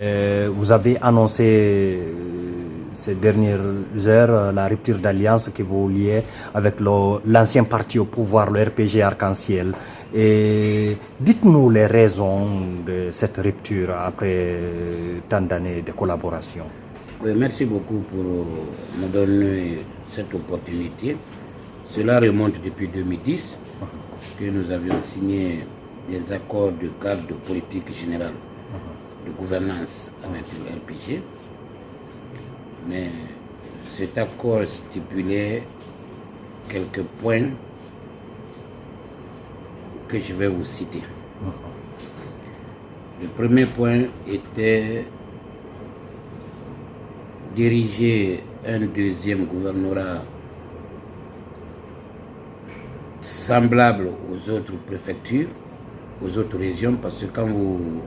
Vous avez annoncé ces dernières heures la rupture d'alliance qui vous liait avec l'ancien parti au pouvoir, le RPG Arc-en-Ciel. Et dites-nous les raisons de cette rupture après tant d'années de collaboration. Oui, merci beaucoup pour me donner cette opportunité. Cela remonte depuis 2010 que nous avions signé des accords de cadre de politique générale de gouvernance avec le RPG. Mais cet accord stipulait quelques points que je vais vous citer. Le premier point était diriger un deuxième gouvernorat semblable aux autres préfectures, aux autres régions, parce que quand vous,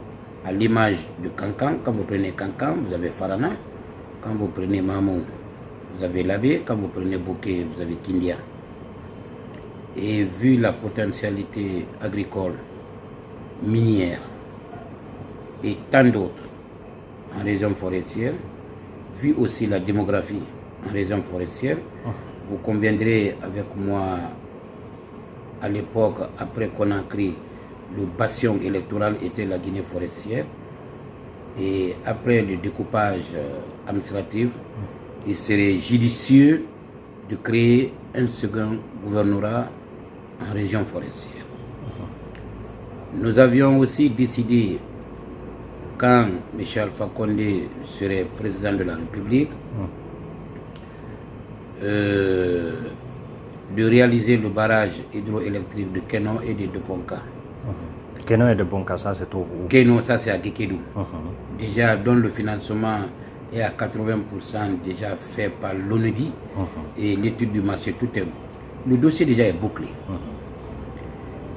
à l'image de Kankan, quand vous prenez Kankan, vous avez Farana, quand vous prenez Mamou, vous avez Labé, quand vous prenez Bouquet, vous avez Kindia. Et vu la potentialité agricole, minière et tant d'autres en région forestière, vu aussi la démographie en région forestière, vous conviendrez avec moi, à l'époque, après Conakry, le bastion électoral était la Guinée forestière. Et après le découpage administratif, il serait judicieux de créer un second gouvernorat en région forestière. Nous avions aussi décidé, quand Michel Alpha Condé serait président de la République, de réaliser le barrage hydroélectrique de Keno et de Bonka. Keno et de Bonka, ça c'est où? Keno, ça c'est à Guékédou. Déjà, dont le financement est à 80% déjà fait par l'ONUDI et l'étude du marché, tout est. Le dossier déjà est bouclé.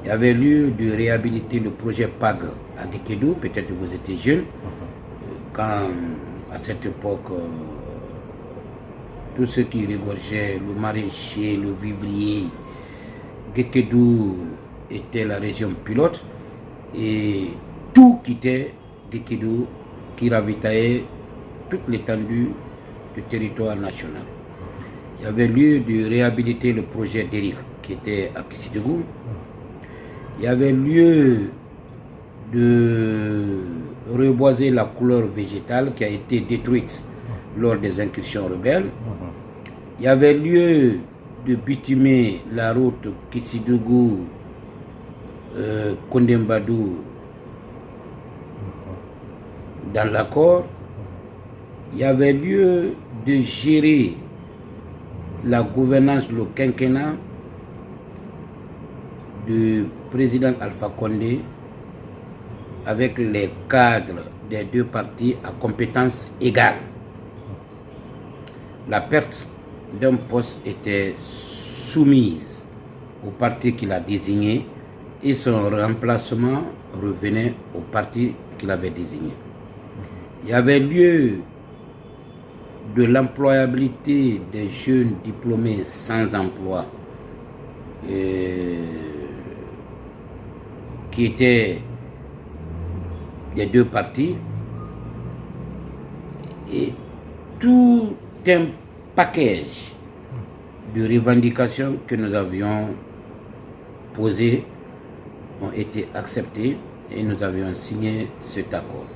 Il y avait lieu de réhabiliter le projet PAG à Guékédou, peut-être que vous étiez jeune, quand à cette époque, tout ce qui regorgeait, le maraîcher, le vivrier, Guékédou était la région pilote et tout quittait Guékédou qui ravitaillait toute l'étendue du territoire national. Il y avait lieu de réhabiliter le projet d'Éric qui était à Kissidougou. Il y avait lieu de reboiser la couleur végétale qui a été détruite lors des incursions rebelles. Il y avait lieu de bitumer la route Kissidougou, Kondembadou dans l'accord. Il y avait lieu de gérer la gouvernance, le quinquennat du président Alpha Condé avec les cadres des deux partis à compétences égales. La perte d'un poste était soumise au parti qu'il a désigné et son remplacement revenait au parti qu'il avait désigné. Il y avait lieu de l'employabilité des jeunes diplômés sans emploi qui étaient des deux partis et tout un package de revendications que nous avions posées ont été acceptées et nous avions signé cet accord.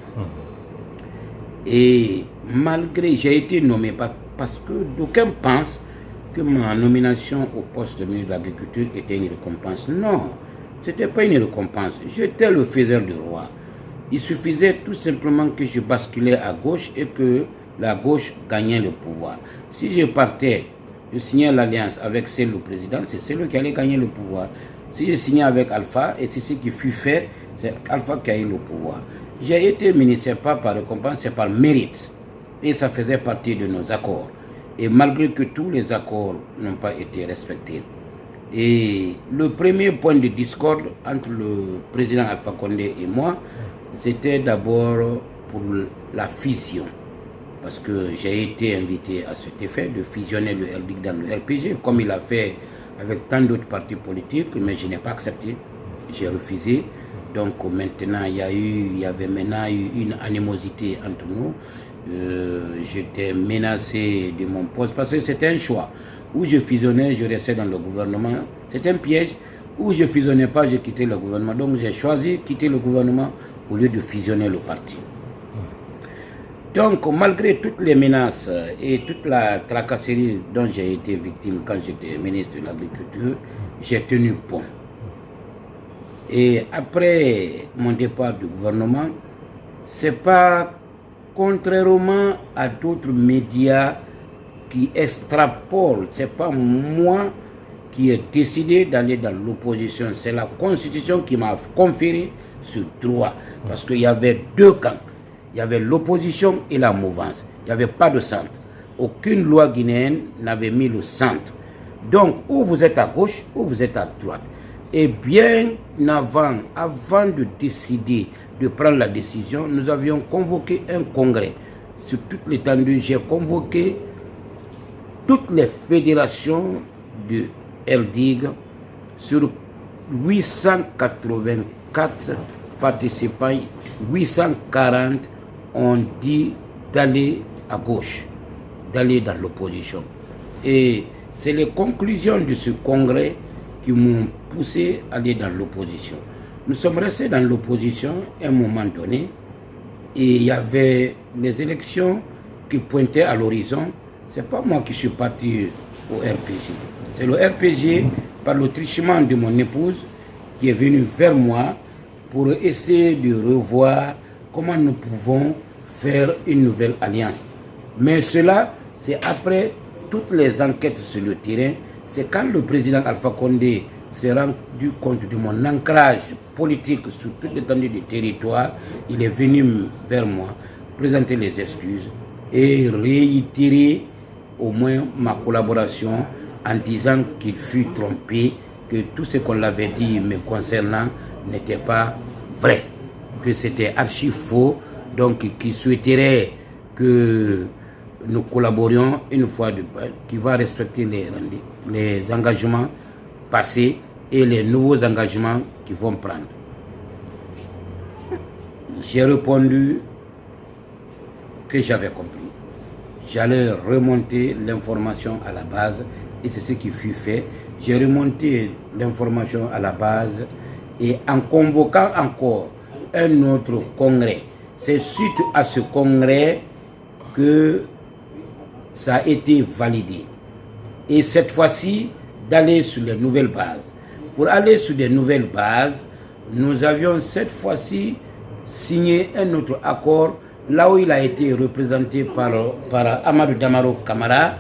Et malgré, j'ai été nommé parce que d'aucuns pensent que ma nomination au poste de ministre de l'Agriculture était une récompense. Non, ce n'était pas une récompense. J'étais le faiseur du roi. Il suffisait tout simplement que je basculais à gauche et que la gauche gagnait le pouvoir. Si je partais, je signais l'alliance avec celle du président, c'est celui qui allait gagner le pouvoir. Si je signais avec Alpha, et c'est ce qui fut fait, c'est Alpha qui a eu le pouvoir. J'ai été ministre pas par récompense, c'est par mérite. Et ça faisait partie de nos accords. Et malgré que tous les accords n'ont pas été respectés. Et le premier point de discorde entre le président Alpha Condé et moi, c'était d'abord pour la fusion. Parce que j'ai été invité à cet effet de fusionner le RDIC dans le RPG, comme il a fait avec tant d'autres partis politiques, mais je n'ai pas accepté. J'ai refusé Donc maintenant, il y avait maintenant une animosité entre nous. J'étais menacé de mon poste parce que c'était un choix. Où je fusionnais, je restais dans le gouvernement. C'était un piège. Où je fusionnais pas, j'ai quitté le gouvernement. Donc j'ai choisi de quitter le gouvernement au lieu de fusionner le parti. Donc malgré toutes les menaces et toute la tracasserie dont j'ai été victime quand j'étais ministre de l'Agriculture, j'ai tenu bon. Et après mon départ du gouvernement, c'est pas contrairement à d'autres médias qui extrapolent, c'est pas moi qui ai décidé d'aller dans l'opposition, c'est la Constitution qui m'a conféré ce droit. Parce qu'il y avait deux camps, il y avait l'opposition et la mouvance, il n'y avait pas de centre. Aucune loi guinéenne n'avait mis le centre. Donc, ou vous êtes à gauche, ou vous êtes à droite. Et bien avant de décider, de prendre la décision, nous avions convoqué un congrès. Sur toute l'étendue, j'ai convoqué toutes les fédérations de RDIG sur 884 participants, 840 ont dit d'aller à gauche, d'aller dans l'opposition. Et c'est les conclusions de ce congrès qui m'ont poussé à aller dans l'opposition. Nous sommes restés dans l'opposition à un moment donné et il y avait les élections qui pointaient à l'horizon. Ce n'est pas moi qui suis parti au RPG. C'est le RPG, par le trichement de mon épouse, qui est venu vers moi pour essayer de revoir comment nous pouvons faire une nouvelle alliance. Mais cela, c'est après toutes les enquêtes sur le terrain. C'est quand le président Alpha Condé s'est rendu compte de mon ancrage politique sur toute l'étendue du territoire, il est venu vers moi présenter les excuses et réitérer au moins ma collaboration en disant qu'il fut trompé, que tout ce qu'on l'avait dit me concernant n'était pas vrai, que c'était archi faux, donc qu'il souhaiterait que nous collaborions une fois de plus, qui va respecter les engagements passés et les nouveaux engagements qu'ils vont prendre. J'ai répondu que j'avais compris. J'allais remonter l'information à la base et c'est ce qui fut fait. J'ai remonté l'information à la base et en convoquant encore un autre congrès. C'est suite à ce congrès que ça a été validé. Et cette fois-ci, d'aller sur les nouvelles bases. Pour aller sur des nouvelles bases, nous avions cette fois-ci signé un autre accord là où il a été représenté par Amadou Damaro Camara,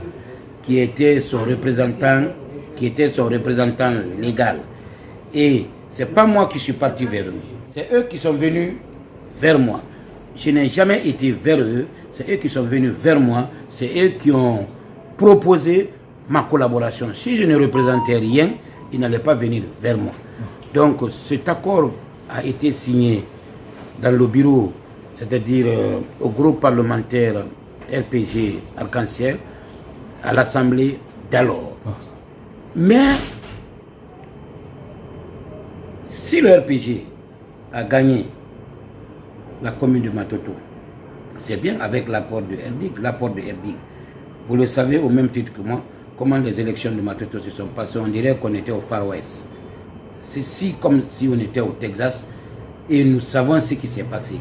qui était son représentant légal. Et ce n'est pas moi qui suis parti vers eux, c'est eux qui sont venus vers moi. Je n'ai jamais été vers eux, c'est eux qui sont venus vers moi, c'est eux qui ont proposé ma collaboration. Si je ne représentais rien, ils n'allaient pas venir vers moi. Donc cet accord a été signé dans le bureau, c'est-à-dire au groupe parlementaire RPG Arc-en-Ciel, à l'Assemblée d'alors. Mais si le RPG a gagné la commune de Matoto, c'est bien avec l'apport de RDIG. Vous le savez au même titre que moi, comment les élections de Matoto se sont passées. On dirait qu'on était au Far West. C'est comme si on était au Texas et nous savons ce qui s'est passé.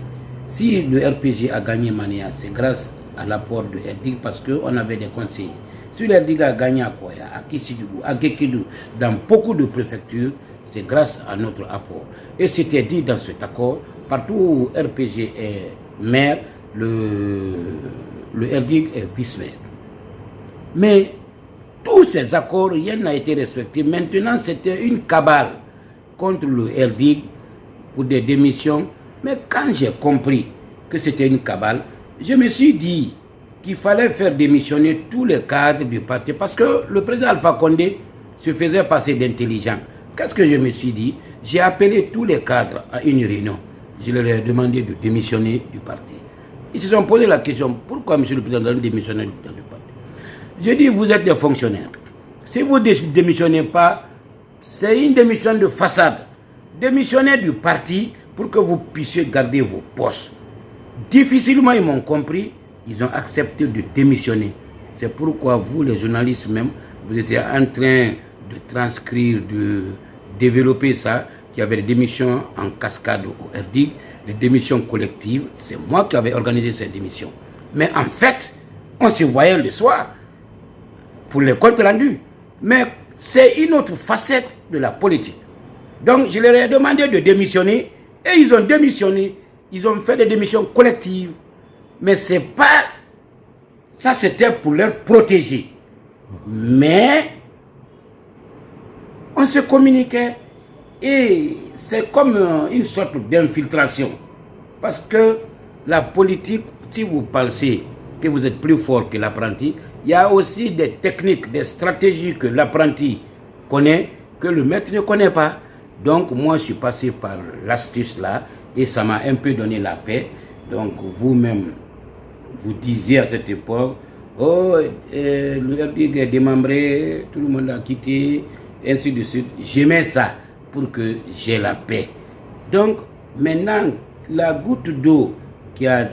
Si le RPG a gagné Mania, c'est grâce à l'apport de RDIG parce qu'on avait des conseillers. Si le RDIG a gagné à Koya, à Kissidougou, à Gekidou, dans beaucoup de préfectures, c'est grâce à notre apport. Et c'était dit dans cet accord, partout où RPG est maire, le RDIG est vice-maire. Mais tous ces accords, rien n'a été respecté. Maintenant, c'était une cabale contre le RDIG pour des démissions. Mais quand j'ai compris que c'était une cabale, je me suis dit qu'il fallait faire démissionner tous les cadres du parti. Parce que le président Alpha Condé se faisait passer d'intelligent. Qu'est-ce que je me suis dit? J'ai appelé tous les cadres à une réunion. Je leur ai demandé de démissionner du parti. Ils se sont posé la question, pourquoi M. le Président doit démissionner du parti? Je dis, vous êtes des fonctionnaires. Si vous ne démissionnez pas, c'est une démission de façade. Démissionnez du parti pour que vous puissiez garder vos postes. Difficilement, ils m'ont compris, ils ont accepté de démissionner. C'est pourquoi vous, les journalistes même, vous étiez en train de transcrire, de développer ça, qu'il y avait des démissions en cascade au RDIC, des démissions collectives. C'est moi qui avais organisé ces démissions. Mais en fait, on se voyait le soir pour les comptes rendus. Mais c'est une autre facette de la politique. Donc, je leur ai demandé de démissionner et ils ont démissionné. Ils ont fait des démissions collectives. Mais c'est pas... Ça, c'était pour leur protéger. Mais on se communiquait et c'est comme une sorte d'infiltration. Parce que la politique, si vous pensez que vous êtes plus fort que l'apprenti, il y a aussi des techniques, des stratégies que l'apprenti connaît, que le maître ne connaît pas. Donc moi, je suis passé par l'astuce là et ça m'a un peu donné la paix. Donc vous-même, vous disiez à cette époque, oh, le RDIC est démembré, tout le monde a quitté, ainsi de suite. J'aimais ça pour que j'ai la paix. Donc maintenant, la goutte d'eau qui a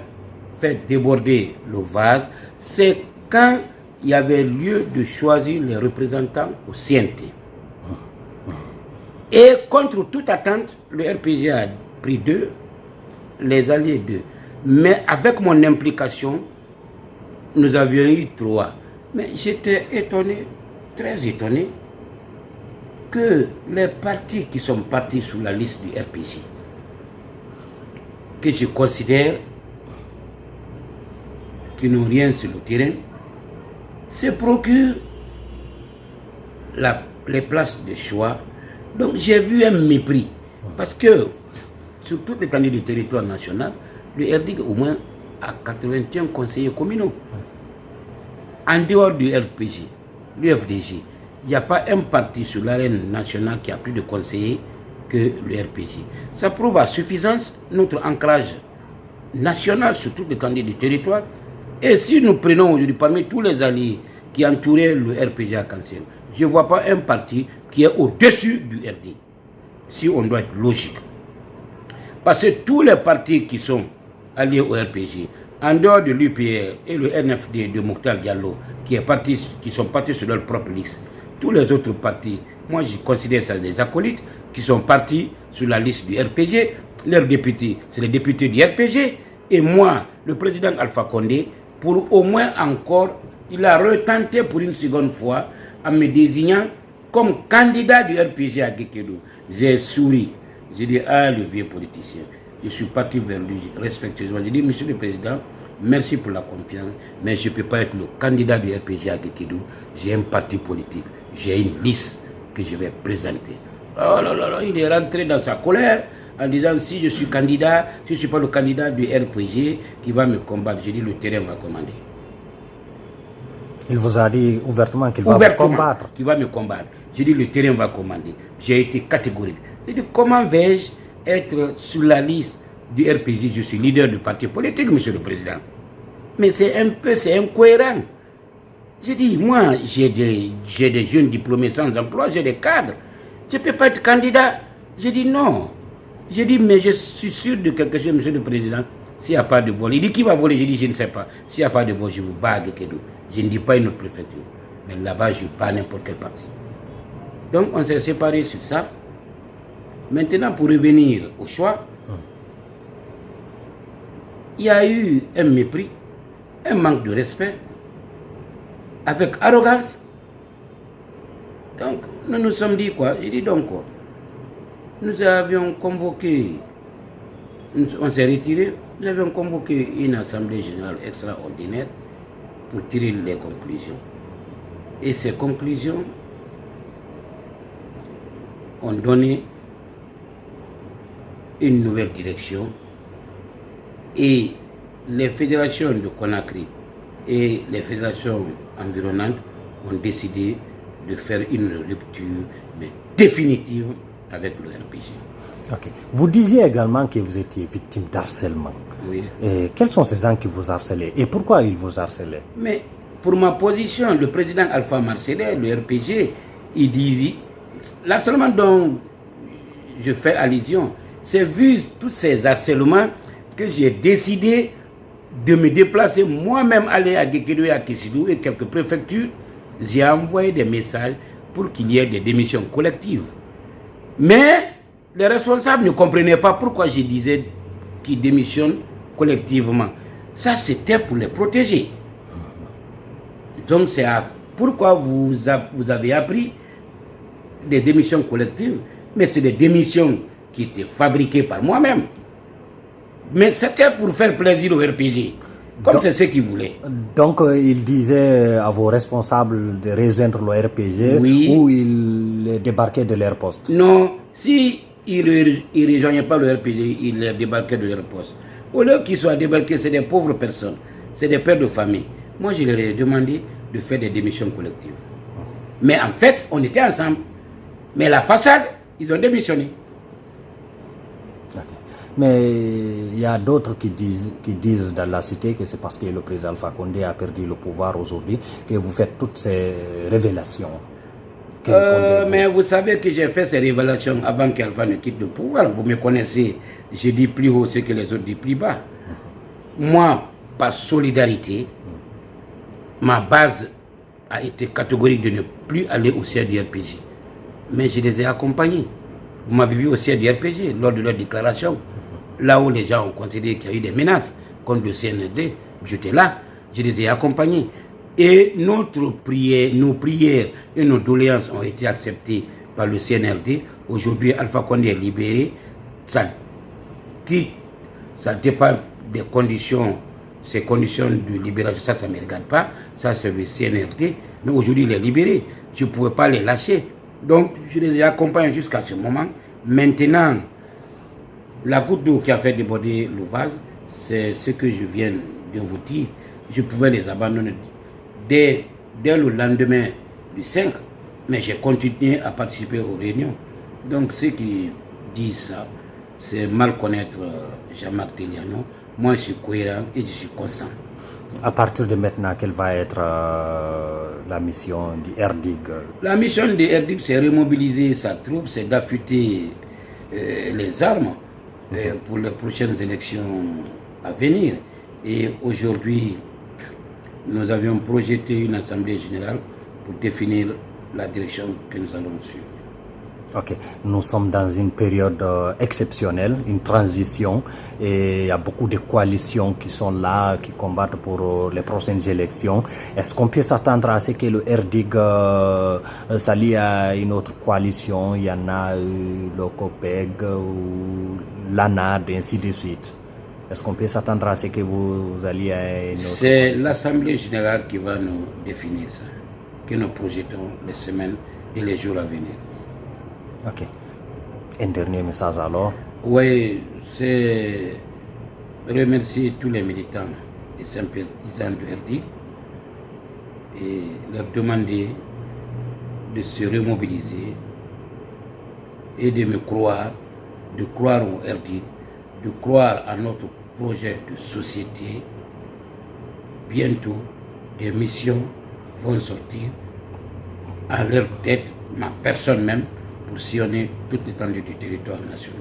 fait déborder le vase, c'est quand il y avait lieu de choisir les représentants au CNT. Et contre toute attente, le RPG a pris 2, les alliés 2. Mais avec mon implication, nous avions eu 3. Mais j'étais étonné, très étonné, que les partis qui sont partis sur la liste du RPG, que je considère qui n'ont rien sur le terrain, se procurent les places de choix. Donc j'ai vu un mépris. Parce que sur toute l'étendue du territoire national, le RDIC au moins a 81 conseillers communaux. En dehors du RPG, l'UFDG, il n'y a pas un parti sur l'arène nationale qui a plus de conseillers que le RPG. Ça prouve à suffisance notre ancrage national sur toute l'étendue du territoire. Et si nous prenons aujourd'hui parmi tous les alliés qui entouraient le RPG Arc-en-Ciel, je ne vois pas un parti qui est au-dessus du RD, si on doit être logique. Parce que tous les partis qui sont alliés au RPG, en dehors de l'UPR et le NFD de Mokhtar Diallo, qui sont partis sur leur propre liste, tous les autres partis, moi je considère ça des acolytes qui sont partis sur la liste du RPG. Leurs députés, c'est les députés du RPG. Et moi, le président Alpha Condé, pour au moins encore, il a retenté pour une seconde fois en me désignant comme candidat du RPG à Guékédou. J'ai souri. J'ai dit, ah, le vieux politicien. Je suis parti vers lui respectueusement. J'ai dit, monsieur le président, merci pour la confiance, mais je ne peux pas être le candidat du RPG à Guékédou. J'ai un parti politique, j'ai une liste que je vais présenter. Oh là là là, il est rentré dans sa colère en disant, si je suis candidat, si je ne suis pas le candidat du RPG qui va me combattre, j'ai dit, le terrain va commander. Il vous a dit ouvertement qu'il va vous combattre. Qu'il va me combattre. J'ai dit, le terrain va commander. J'ai été catégorique. J'ai dit, comment vais-je être sur la liste du RPG? Je suis leader du parti politique, monsieur le président. Mais c'est incohérent. J'ai dit, moi, j'ai des jeunes diplômés sans emploi, j'ai des cadres. Je ne peux pas être candidat. J'ai dit non. J'ai dit, mais je suis sûr de quelque chose, monsieur le président. S'il n'y a pas de vol, il dit qui va voler? J'ai dit, je ne sais pas. S'il n'y a pas de vol, je vous bats à Guékédou. Je ne dis pas une autre préfecture. Mais là-bas, je bats n'importe quel parti. Donc, on s'est séparés sur ça. Maintenant, pour revenir au choix, il y a eu un mépris, un manque de respect, avec arrogance. Donc, nous nous sommes dit quoi? J'ai dit donc quoi? Nous avions convoqué, on s'est retiré, nous avions convoqué une assemblée générale extraordinaire pour tirer les conclusions. Et ces conclusions ont donné une nouvelle direction et les fédérations de Conakry et les fédérations environnantes ont décidé de faire une rupture mais définitive avec le RPG. Okay. Vous disiez également que vous étiez victime d'harcèlement. Oui. Et quels sont ces gens qui vous harcelaient et pourquoi ils vous harcelaient? Mais pour ma position, le président Alpha Marseillais, le RPG, il dit l'harcèlement dont je fais allusion, c'est vu tous ces harcèlements que j'ai décidé de me déplacer moi-même, aller à Guékédou et à Kissidou et quelques préfectures. J'ai envoyé des messages pour qu'il y ait des démissions collectives. Mais les responsables ne comprenaient pas pourquoi je disais qu'ils démissionnent collectivement. Ça, c'était pour les protéger. Donc, c'est pourquoi vous avez appris des démissions collectives, mais c'est des démissions qui étaient fabriquées par moi-même. Mais c'était pour faire plaisir au RPG, comme c'est ce qu'ils voulaient. Donc, il disait à vos responsables de rejoindre le RPG, oui. Ou ils débarquaient de leur poste? Non, si ils ne rejoignaient pas le RPG, ils les débarquaient de leur poste. Au lieu qu'ils soient débarqués, c'est des pauvres personnes, c'est des pères de famille. Moi, je leur ai demandé de faire des démissions collectives. Mais en fait, on était ensemble. Mais la façade, ils ont démissionné. Okay. Mais il y a d'autres qui disent dans la cité que c'est parce que le président Alpha Condé a perdu le pouvoir aujourd'hui que vous faites toutes ces révélations. Mais vous savez que j'ai fait ces révélations avant qu'Alpha ne quitte le pouvoir. Vous me connaissez. Je dis plus haut ce que les autres disent plus bas. Moi, par solidarité, ma base a été catégorique de ne plus aller au siège du RPG. Mais je les ai accompagnés. Vous m'avez vu au siège du RPG lors de leur déclaration. Là où les gens ont considéré qu'il y a eu des menaces contre le CNRD, j'étais là, je les ai accompagnés. Et nos prières et nos doléances ont été acceptées par le CNRD. Aujourd'hui, Alpha Condé est libéré. Ça dépend des conditions. Ces conditions de libération, ça ne me regarde pas. Ça, c'est le CNRD. Mais aujourd'hui, il est libéré. Je ne pouvais pas les lâcher. Donc, je les ai accompagnés jusqu'à ce moment. Maintenant, la goutte d'eau qui a fait déborder le vase, c'est ce que je viens de vous dire. Je pouvais les abandonner dès le lendemain du 5, mais j'ai continué à participer aux réunions. Donc, ceux qui disent ça, c'est mal connaître Jean-Marc Teliano. Moi, je suis cohérent et je suis constant. À partir de maintenant, quelle va être la mission du RDIG? La mission du RDIG, c'est remobiliser sa troupe, c'est d'affûter les armes pour les prochaines élections à venir. Et aujourd'hui, nous avions projeté une assemblée générale pour définir la direction que nous allons suivre. Ok, nous sommes dans une période exceptionnelle, une transition, et il y a beaucoup de coalitions qui sont là, qui combattent pour les prochaines élections. Est-ce qu'on peut s'attendre à ce que le RDIG s'allie à une autre coalition? Il y en a le COPEG ou l'ANAD, et ainsi de suite. Est-ce qu'on peut s'attendre à ce que vous alliez à une autre C'est l'Assemblée générale qui va nous définir ça, que nous projetons les semaines et les jours à venir. Ok. Un dernier message alors? Oui, c'est remercier tous les militants et sympathisants de RDIG et leur demander de se remobiliser et de me croire, de croire au RDIG, de croire à notre projet de société. Bientôt, des missions vont sortir à leur tête, ma personne même, pour sillonner toute l'étendue du territoire national.